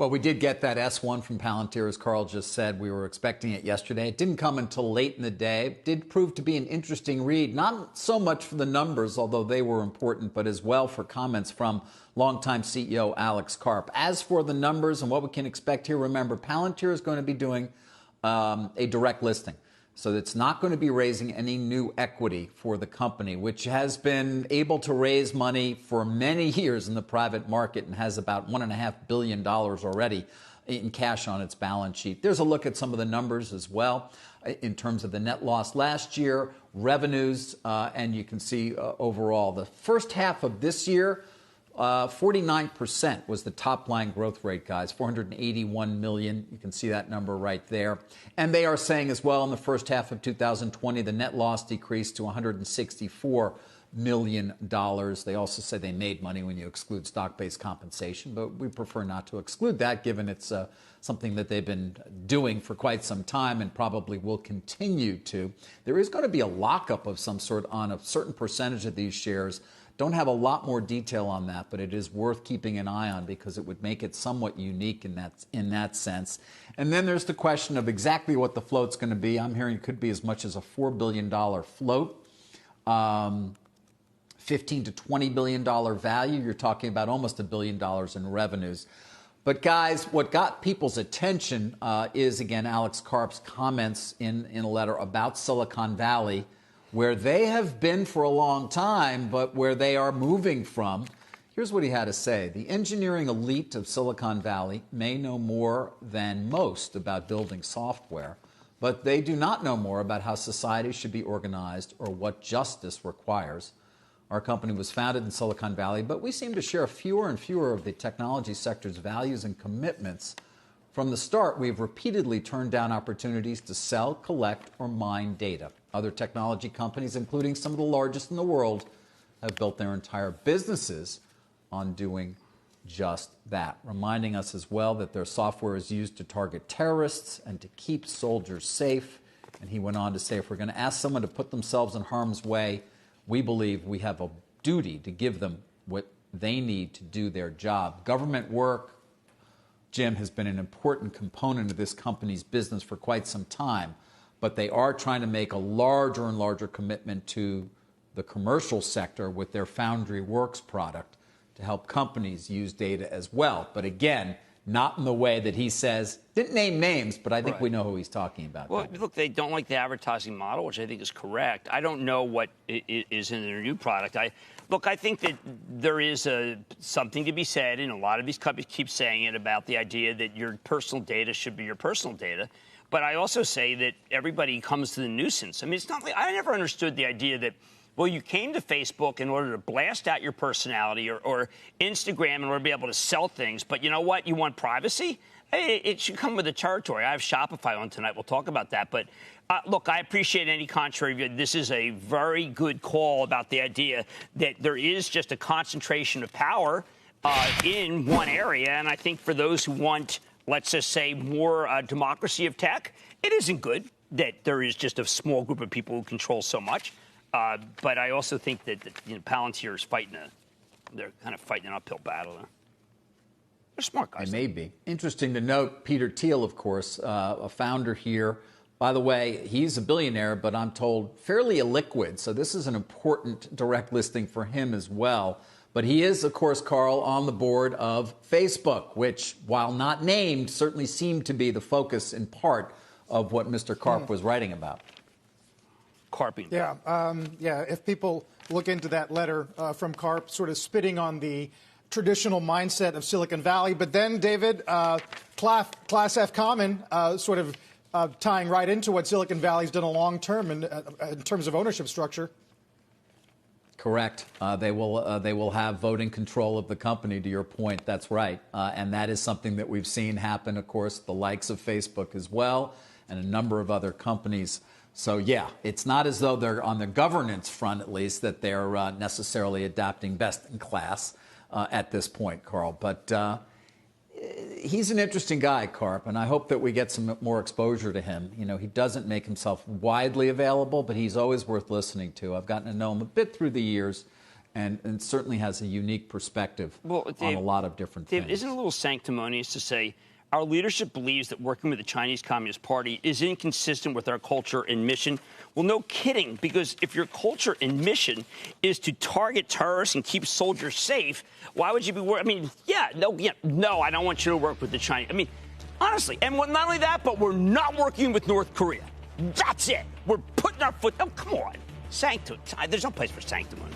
Well, we did get that S1 from Palantir, as Carl just said. We were expecting it yesterday. It didn't come until late in the day. It did prove to be an interesting read, not so much for the numbers, although they were important, but as well for comments from longtime CEO Alex Karp. As for the numbers and what we can expect here, remember, Palantir is going to be doing a direct listing. So it's not going to be raising any new equity for the company, which has been able to raise money for many years in the private market and has about $1.5 billion already in cash on its balance sheet. There's a look at some of the numbers as well in terms of the net loss last year, revenues, and you can see overall the first half of this year, 49% was the top line growth rate, guys, 481 million. You can see that number right there. And they are saying as well in the first half of 2020, the net loss decreased to $164 million. They also say they made money when you exclude stock-based compensation, but we prefer not to exclude that given it's something that they've been doing for quite some time and probably will continue to. There is going to be a lockup of some sort on a certain percentage of these shares. Don't have a lot more detail on that, but it is worth keeping an eye on because it would make it somewhat unique in that sense. And then there's the question of exactly what the float's going to be. I'm hearing it could be as much as a $4 billion float, $15 to $20 billion value. You're talking about almost $1 billion in revenues. But guys, what got people's attention is, again, Alex Karp's comments in a letter about Silicon Valley, where they have been for a long time, but where they are moving from. Here's what he had to say. The engineering elite of Silicon Valley may know more than most about building software, but they do not know more about how society should be organized or what justice requires. Our company was founded in Silicon Valley, but we seem to share fewer and fewer of the technology sector's values and commitments. From the start, we've repeatedly turned down opportunities to sell, collect, or mine data. Other technology companies, including some of the largest in the world, have built their entire businesses on doing just that, reminding us as well that their software is used to target terrorists and to keep soldiers safe. And he went on to say, if we're going to ask someone to put themselves in harm's way, we believe we have a duty to give them what they need to do their job. Government work, Jim, has been an important component of this company's business for quite some time, but they are trying to make a larger and larger commitment to the commercial sector with their Foundry Works product to help companies use data as well. But again, not in the way that he says, didn't name names, but I think we know who he's talking about. Well, look, they don't like the advertising model, which I think is correct. I don't know what is in their new product. I think that there is something to be said, and a lot of these companies keep saying it, about the idea that your personal data should be your personal data. But I also say that everybody comes to the nuisance. I mean, it's not like I never understood the idea that, well, you came to Facebook in order to blast out your personality or Instagram in order to be able to sell things. But you know what? You want privacy? It should come with the territory. I have Shopify on tonight. We'll talk about that. But look, I appreciate any contrary view. This is a very good call about the idea that there is just a concentration of power in one area. And I think for those who want, let's just say, more democracy of tech, it isn't good that there is just a small group of people who control so much. But I also think that Palantir is they're kind of fighting an uphill battle there. They're smart guys. They may be. Interesting to note, Peter Thiel, of course, a founder here. By the way, he's a billionaire, but I'm told fairly illiquid. So this is an important direct listing for him as well. But he is, of course, Carl, on the board of Facebook, which, while not named, certainly seemed to be the focus in part of what Mr. Karp was writing about. Karping. Yeah. If people look into that letter from Karp, sort of spitting on the traditional mindset of Silicon Valley, but then, David, Class F Common sort of tying right into what Silicon Valley's done a long term in terms of ownership structure. Correct. They will have voting control of the company, to your point. That's right. And that is something that we've seen happen, of course, the likes of Facebook as well, and a number of other companies. So, yeah, it's not as though they're on the governance front, at least, that they're necessarily adapting best in class at this point, Carl. But he's an interesting guy, Karp, and I hope that we get some more exposure to him. You know, he doesn't make himself widely available, but he's always worth listening to. I've gotten to know him a bit through the years, and certainly has a unique perspective on Dave, a lot of different things. Isn't it a little sanctimonious to say our leadership believes that working with the Chinese Communist Party is inconsistent with our culture and mission? Well, no kidding, because if your culture and mission is to target terrorists and keep soldiers safe, why would you be worried? I mean, no, I don't want you to work with the Chinese. I mean, honestly, and not only that, but we're not working with North Korea. That's it. We're putting our foot. Oh, come on. There's no place for sanctimony.